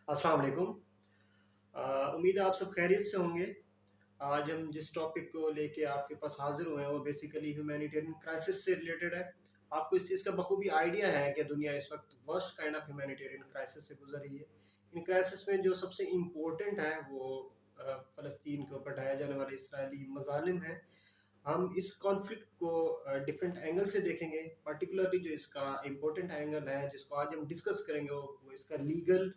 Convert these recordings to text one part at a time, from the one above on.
अस्सलाम वालेकुम। उम्मीद है आप सब खैरियत से होंगे। आज हम जिस टॉपिक को लेके आपके पास हाज़िर हुए हैं वो बेसिकली ह्यूमैनिटेरियन क्राइसिस से रिलेटेड है। आपको इस चीज़ का बखूबी आइडिया है कि दुनिया इस वक़्त worst kind of humanitarian crisis से गुज़र रही है। इन क्राइसिस में जो सबसे इम्पोर्टेंट है वो फ़लस्तीन के ऊपर ढाए जाने वाले इसराइली मज़ालिम हैं। हम इस कॉन्फ्लिक्ट को डिफरेंट एंगल से देखेंगे। पर्टिकुलरली जो इसका इम्पोर्टेंट एंगल है जिसको आज हम डिस्कस करेंगे वो इसका लीगल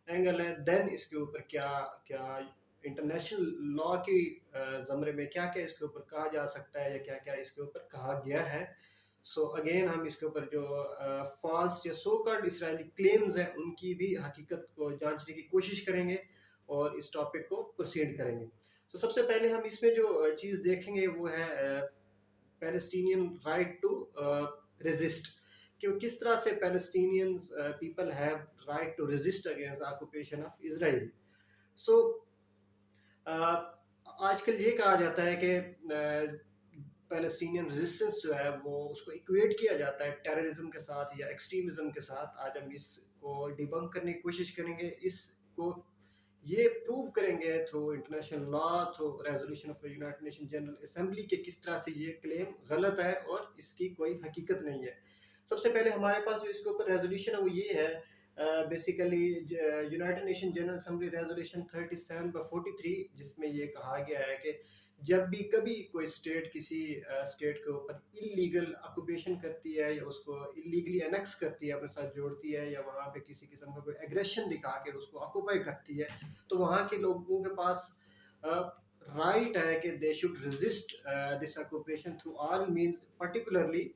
एंगल है। देन इसके ऊपर क्या क्या इंटरनेशनल लॉ की ज़मरे में क्या क्या इसके ऊपर कहा जा सकता है या क्या क्या इसके ऊपर कहा गया है। सो अगेन हम इसके ऊपर जो फॉल्स या सो कॉल्ड इसराइली क्लेम्स हैं उनकी भी हकीकत को जांचने की कोशिश करेंगे और इस टॉपिक को प्रोसीड करेंगे। तो सबसे पहले हम इसमें जो चीज़ देखेंगे वो है पैलेस्टीनियन राइट टू रेजिस्ट, कि किस तरह से Palestinians people have right to resist against the occupation of Israel. So आजकल ये कहा जाता है कि पैलेस्टीनियन रेजिस्टेंस जो है वो उसको इक्वेट किया जाता है टेररिज्म के साथ या एक्सट्रीमिज्म के साथ। आज हम इसको डिबंक करने की कोशिश करेंगे, इसको ये प्रूव करेंगे through international law, through resolution of United Nation General assembly के किस तरह से ये क्लेम गलत है और इसकी कोई हकीकत नहीं है। सबसे पहले हमारे पास जो इसके ऊपर रेजोल्यूशन है वो ये है, basically United Nation General assembly resolution 37/43, जिसमें ये कहा गया है कि जब भी कभी कोई स्टेट किसी स्टेट के ऊपर इलीगल ऑक्यूपेशन करती है या उसको इलीगली एनेक्स करती है, अपने साथ जोड़ती है, या वहाँ पे किसी किस्म का कोई एग्रेशन दिखा के उसको ऑक्यूपाई करती है, तो वहाँ के लोगों के पास राइट है कि they should resist this occupation through all means, particularly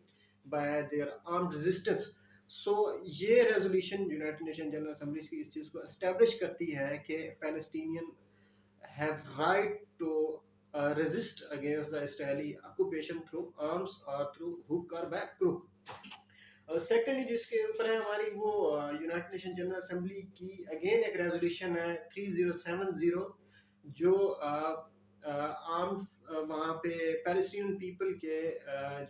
by their armed resistance. So ये resolution United Nation General Assembly की इस चीज़ को एस्टेब्लिश करती है कि Palestinian have right to resist against the Israeli occupation through arms or through hook or by crook। Secondly जिसके ऊपर है हमारी वो यूनाइटेड नेशन जनरल असेंबली की अगेन एक रेजोल्यूशन है 3070, जो आर्म्ड वहाँ पे पैलेस्टीनियन पीपल के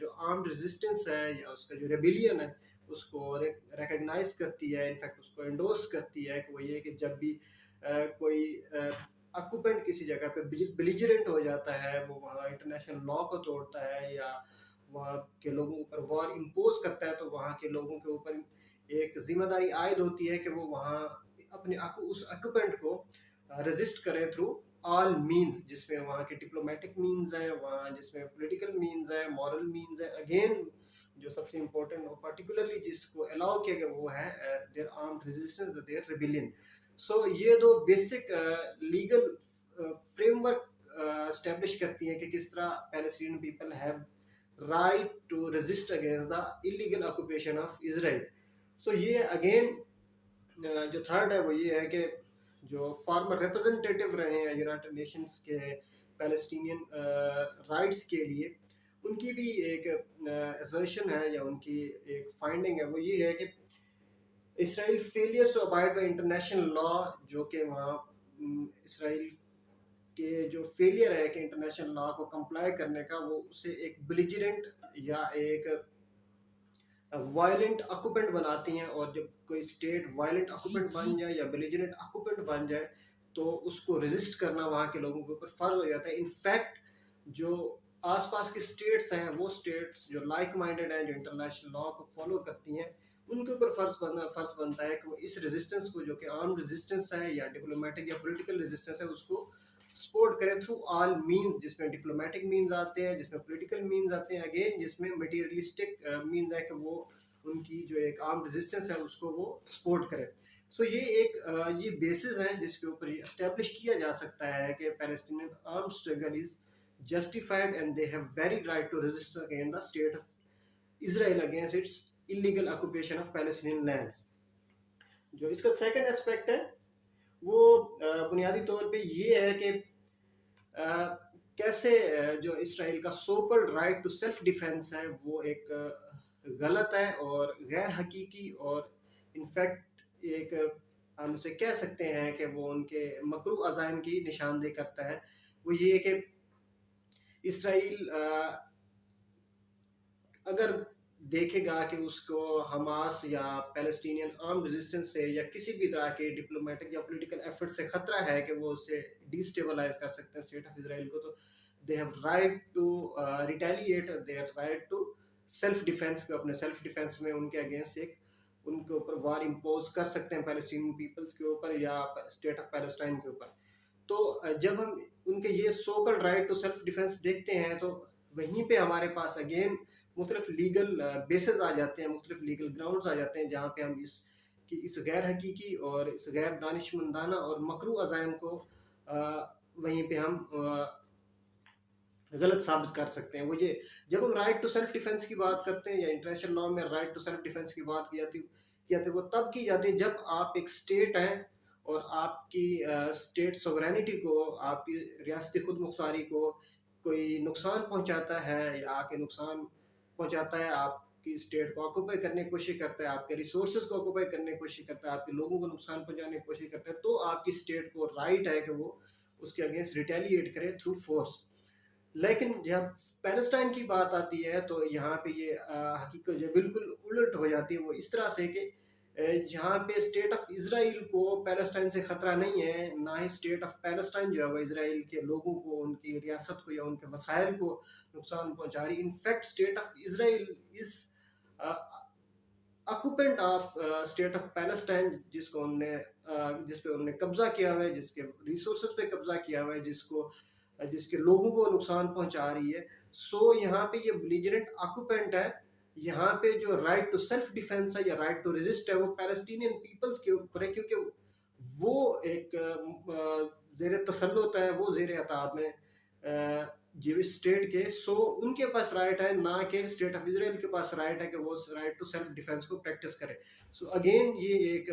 जो आर्म्ड रेजिस्टेंस है या उसका जो रेबिलियन है उसको रिकग्नाइज करती है, इनफैक्ट उसको एंडोर्स करती है कि वो ये कि जब भी कोई ऑक्यूपेंट किसी जगह पे बिलिजरेंट हो जाता है, वो वहाँ इंटरनेशनल लॉ को तोड़ता है या वहाँ के लोगों के ऊपर वॉर इम्पोज करता है, तो वहाँ के लोगों के ऊपर एक जिम्मेदारी आयद होती है कि वो वहाँ अपने उस ऑक्यूपेंट को रेजिस्ट करें थ्रू ऑल मीन्स, जिसमें वहाँ के डिप्लोमेटिक मीन्स हैं, वहाँ जिसमें पॉलिटिकल मीन्स हैं, मॉरल मीन्स हैं। अगेन जो सबसे इम्पोर्टेंट और पर्टिकुलरली जिसको अलाउ किया गया वो है their armed resistance, their rebellion. So ये दो बेसिक लीगल फ्रेमवर्क स्टैब्लिश करती हैं कि किस तरह Palestinian people have right to resist against the illegal occupation of Israel. So ये अगेन जो थर्ड है वो ये है कि जो फॉर्मर रिप्रेजेंटेटिव रहे हैं यूनाइटेड नेशंस के पैलेस्टीनियन राइट्स के लिए, उनकी भी एक असर्शन है या उनकी एक फाइंडिंग है, वो ये है कि Israel failures to abide by international law, जो कि वहाँ इसराइल के जो फेलियर है कि इंटरनेशनल लॉ को कंप्लाई करने का, वो उसे एक बिलिजरेंट या एक वायलेंट ऑक्यूपेंट बनाती हैं। और जब कोई स्टेट वायलेंट ऑक्यूपेंट बन जाए या बिलिजरेंट ऑक्यूपेंट बन जाए तो उसको रेजिस्ट करना वहाँ के लोगों के ऊपर फर्ज हो जाता है। इनफैक्ट जो आसपास के स्टेट्स हैं, वो स्टेट्स जो लाइक माइंडेड हैं, जो इंटरनेशनल लॉ को फॉलो करती हैं, उनके ऊपर फर्ज बनता है कि वो इस रेजिस्टेंस को, जो कि आर्म रेजिस्टेंस है या डिप्लोमेटिक या पॉलिटिकल रेजिस्टेंस है, उसको सपोर्ट करें थ्रू ऑल मीन्स, जिसमें डिप्लोमेटिक मीन्स आते हैं, जिसमें पॉलिटिकल मीन्स आते हैं, अगेन जिसमें मटेरियलिस्टिक मीन्स है कि वो उनकी जो एक आर्म रेजिस्टेंस है उसको वो सपोर्ट करें। सो ये एक ये बेसिस है जिसके ऊपर ये एस्टेब्लिश किया जा सकता है कि Palestinian arm struggle is justified and they have very right to resist against the state of Israel against its illegal occupation of Palestinian lands। जो इसका सेकंड एस्पेक्ट है वो बुनियादी तौर पे ये है कि कैसे जो इसराइल का so called right to self defence है वो एक गलत है और गैर हकीकी, और इनफैक्ट एक हम उसे कह सकते हैं कि वो उनके मकरू अज़ाइम की निशानदेही करता है। वो ये है कि इसराइल अगर देखेगा कि उसको हमास या पैलेस्टीनियन आर्म रेजिस्टेंस से या किसी भी तरह के डिप्लोमेटिक या पॉलिटिकल एफर्ट से खतरा है कि वो उससे डिस्टेबलाइज कर सकते हैं स्टेट ऑफ इसराइल को, तो they have right to retaliate, they have right to self defence, को अपने सेल्फ डिफेंस में उनके अगेंस्ट एक उनके ऊपर वार इम्पोज कर सकते हैं पैलेस्टीनियन पीपल्स के ऊपर या स्टेट ऑफ पैलेस्टाइन के ऊपर। तो जब हम उनके ये सोकल राइट टू सेल्फ डिफेंस देखते हैं तो वहीं पे हमारे पास अगेन मुख्तलिफ लीगल बेसिस आ जाते हैं, मुख्तलिफ लीगल ग्राउंड्स आ जाते हैं जहाँ पे हम इस गैर हकीकी और इस गैर दानिशमंदाना और मकरू अज़ाइम को वहीं पे हम गलत साबित कर सकते हैं। वो ये जब हम राइट टू सेल्फ डिफेंस की बात करते हैं या इंटरनेशनल लॉ में राइट टू सेल्फ डिफेंस की बात की जाती है वो तब की जाती है जब आप एक स्टेट हैं और आपकी स्टेट सोवरेनिटी को, आपकी रियासती खुद मुख्तारी को कोई नुकसान पहुंचाता है या आके नुकसान पहुंचाता है, आपकी स्टेट को ऑक्यूपाई करने की कोशिश करता है, आपके रिसोर्सेज को ऑक्यूपाई करने की कोशिश करता है, आपके लोगों को नुकसान पहुंचाने की कोशिश करता है, तो आपकी स्टेट को राइट है कि वो उसके अगेंस्ट रिटेलिएट करे थ्रू फोर्स। लेकिन जब पैलेस्टाइन की बात आती है तो यहाँ पे ये हकीकत जो बिल्कुल उलट हो जाती है। वो इस तरह से कि यहाँ पे स्टेट ऑफ इसराइल को पैलेस्टाइन से खतरा नहीं है, ना ही स्टेट ऑफ पैलेस्टाइन जो है वो इसराइल के लोगों को, उनकी रियासत को या उनके वसाइल को नुकसान पहुंचा रही। In fact state of Israel is occupant of state of Palestine, जिसको उनने जिस पे उन्होंने कब्जा किया हुआ है, जिसके रिसोर्सेज पे कब्जा किया हुआ है, जिसके लोगों को नुकसान पहुंचा रही है। सो यहाँ पे ये बिलीजरेंट ऑक्यूपेंट है। यहाँ पे जो राइट टू सेल्फ डिफेंस है या राइट टू रेजिस्ट है वो पैलेस्टीनियन पीपल्स के ऊपर है, क्योंकि वो एक जेर तसल्लुत है, वो जेर अताब में जीविश स्टेट के। सो उनके पास राइट है, ना कि स्टेट ऑफ इसराइल के पास राइट है कि वो राइट टू सेल्फ डिफेंस को प्रैक्टिस करे। सो अगेन ये एक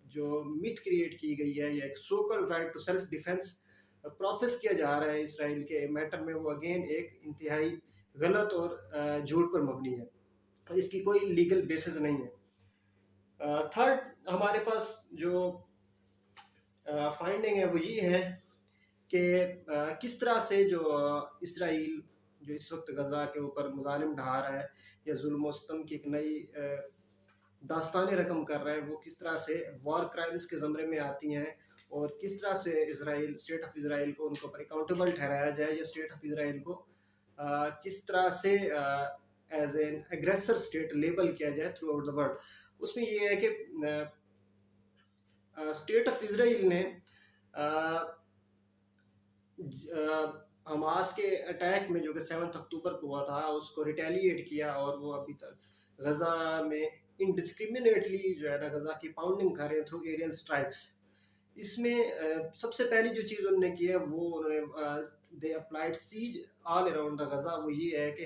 जो मिथ क्रिएट की गई है या एक so called right to self defence profess किया जा रहा है इसराइल के मैटर में, वो अगेन एक इंतहाई गलत और झूठ पर मबनी है, इसकी कोई लीगल बेसिस नहीं है। थर्ड हमारे पास जो फाइंडिंग है वो ये है कि किस तरह से जो इसराइल जो इस वक्त गजा के ऊपर मजालिम ढा रहा है या जुल्म सितम की एक नई दास्तानी रकम कर रहा है, वो किस तरह से वॉर क्राइम्स के ज़मरे में आती हैं और किस तरह से इसराइल, स्टेट ऑफ इसराइल को उनको पर अकाउंटेबल ठहराया जाए या स्टेट ऑफ इसराइल को किस तरह से as an aggressor state label किया जाए थ्रू आउट द वर्ल्ड। उसमें ये है कि स्टेट ऑफ इसराइल ने हमास के अटैक में जो कि 7 अक्टूबर को हुआ था उसको रिटेलिएट किया और वो अभी तक गजा में इनडिस्क्रिमिनेटली जो है ना गजा की पाउंडिंग कर रहे हैं थ्रू एरियल स्ट्राइक्स। इसमें सबसे पहली जो चीज़ उन्होंने की है वो उन्होंने they applied siege all around the Gaza. वो ये है कि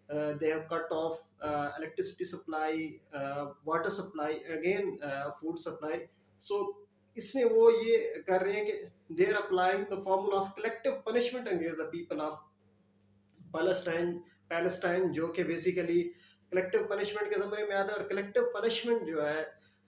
they have cut off electricity supply, water supply, again food supply. So इसमें वो ये कर रहे हैं कि they are applying the formula of collective punishment against the people of Palestine जो कि बेसिकली कलेक्टिव पनिशमेंट के ज़मरे में आता है। और कलेक्टिव पनिशमेंट जो है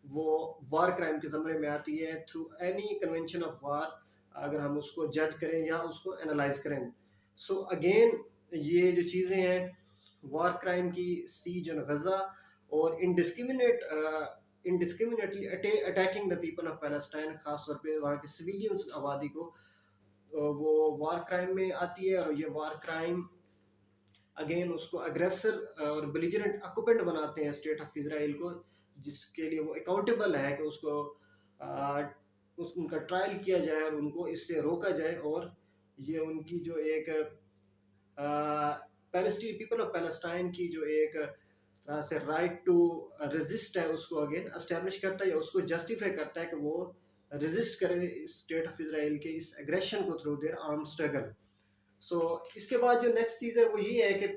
वो वार क्राइम के ज़मरे में आती है through any convention of war, अगर हम उसको जज करें या उसको एनालाइज करें। सो अगेन ये जो चीज़ें हैं वार क्राइम की, सीज ऑन गजा और indiscriminately attacking the people of Palestine, खास तौर पे वहाँ के सिविलियंस आबादी को, वो वार क्राइम में आती है। और ये वार क्राइम अगेन उसको अग्रेसर और बिलिजरेंट ऑक्यूपेंट बनाते हैं स्टेट ऑफ इसराइल को, जिसके लिए वो अकाउंटेबल है कि उनका ट्रायल किया जाए और उनको इससे रोका जाए। और ये उनकी जो एक पैलेस्टीन, पीपल ऑफ पैलेस्टाइन की जो एक तरह से राइट टू रेजिस्ट है उसको अगेन एस्टेब्लिश करता है या उसको जस्टिफाई करता है कि वो रेजिस्ट करें स्टेट ऑफ इसराइल के इस एग्रेशन को थ्रू देयर आर्म स्ट्रगल। सो इसके बाद जो नेक्स्ट चीज़ है वो ये है कि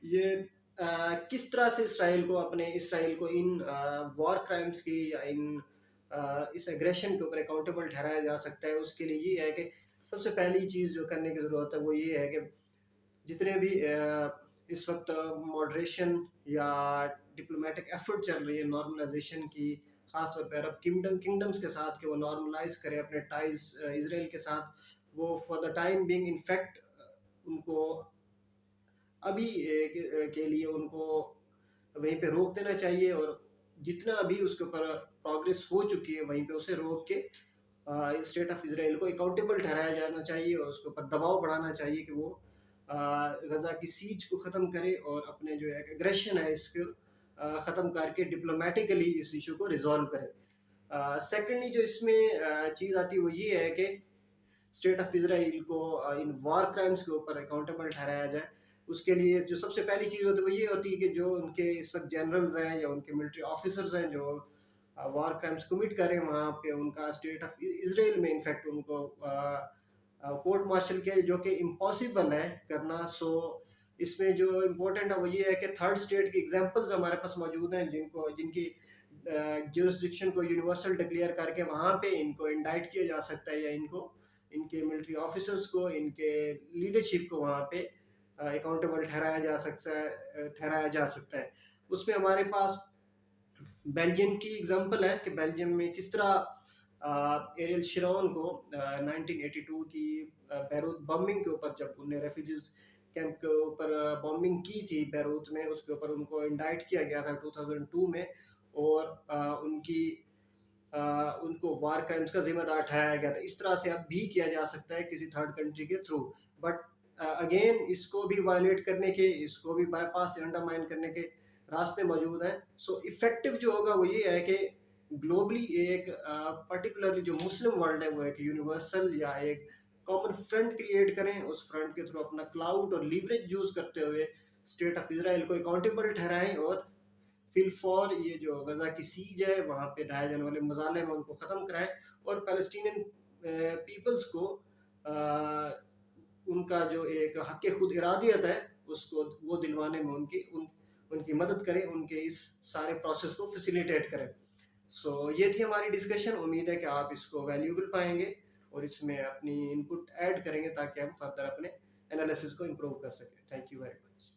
ये किस तरह से इसराइल को इन वॉर क्राइम्स की या इस एग्रेशन के ऊपर अकाउंटेबल ठहराया जा सकता है। उसके लिए ये है कि सबसे पहली चीज़ जो करने की ज़रूरत है वो ये है कि जितने भी इस वक्त मॉडरेशन या डिप्लोमेटिक एफर्ट चल रही है नॉर्मलाइजेशन की, खासतौर पर अरब किंगडम्स के साथ कि वो नॉर्मलाइज करें अपने टाइज इसराइल के साथ, वो for the time being in fact उनको अभी के लिए उनको वहीं पे रोक देना चाहिए, और जितना अभी उसके ऊपर प्रोग्रेस हो चुकी है वहीं पे उसे रोक के स्टेट ऑफ इसराइल को अकाउंटेबल ठहराया जाना चाहिए, और उसके ऊपर दबाव बढ़ाना चाहिए कि वो गजा की सीज को ख़त्म करे और अपने जो एक एग्रेशन है इसको ख़त्म करके डिप्लोमेटिकली इस इशू को रिजॉल्व करे। सेकेंडली जो इसमें चीज़ आती है वो ये है कि स्टेट ऑफ इसराइल को इन वार क्राइम्स के ऊपर अकाउंटेबल ठहराया जाए। उसके लिए जो सबसे पहली चीज़ होती है वो ये होती है कि जो उनके इस वक्त जनरल्स हैं या उनके मिलिट्री ऑफिसर्स हैं जो वार क्राइम्स कमिट करें, वहाँ पे उनका स्टेट ऑफ इसराइल में इनफैक्ट उनको कोर्ट मार्शल के, जो कि इम्पॉसिबल है करना। सो इसमें जो इम्पोर्टेंट है वो ये है कि थर्ड स्टेट की एग्जांपल्स हमारे पास मौजूद हैं जिनको जिनकी जुरिस्डिक्शन को यूनिवर्सल डिक्लेयर करके वहाँ पे इनको इंडाइट किया जा सकता है, या इनको इनके मिलिट्री ऑफिसर्स को, इनके लीडरशिप को वहाँ पे अकाउंटेबल ठहराया जा सकता है। उसमें हमारे पास बेल्जियम की एग्जांपल है कि बेल्जियम में किस तरह एरियल शिरोन को 1982 की बैरूत बॉम्बिंग के ऊपर, जब उन्हें रेफ्यूजीज कैंप के ऊपर बॉम्बिंग की थी बैरूत में, उसके ऊपर उनको इंडाइट किया गया था 2002 में, और उनको वार क्राइम्स का जिम्मेदार ठहराया गया था। इस तरह से अब भी किया जा सकता है किसी थर्ड कंट्री के थ्रू, बट अगेन इसको भी वायलेट करने के, इसको भी बाईपास अंडरमाइन करने के रास्ते मौजूद हैं। सो इफेक्टिव जो होगा वो ये है कि ग्लोबली एक पर्टिकुलरली जो मुस्लिम वर्ल्ड है वो एक यूनिवर्सल या एक कॉमन फ्रंट क्रिएट करें, उस फ्रंट के थ्रू अपना क्लाउड और लीवरेज यूज करते हुए स्टेट ऑफ इसराइल को अकाउंटेबल ठहराएं, और फिल फॉर ये जो गजा की सीज है वहाँ पे ढाए जाने वाले मजाले में उनको ख़त्म कराएं, और पैलेस्टीनियन पीपल्स को उनका जो एक हक खुद इरादियत है उसको वो दिलवाने में उनकी मदद करें, उनके इस सारे प्रोसेस को फैसिलिटेट करें। सो ये थी हमारी डिस्कशन। उम्मीद है कि आप इसको वैल्यूएबल पाएंगे और इसमें अपनी इनपुट ऐड करेंगे ताकि हम फर्दर अपने एनालिसिस को इम्प्रूव कर सकें। Thank you very much.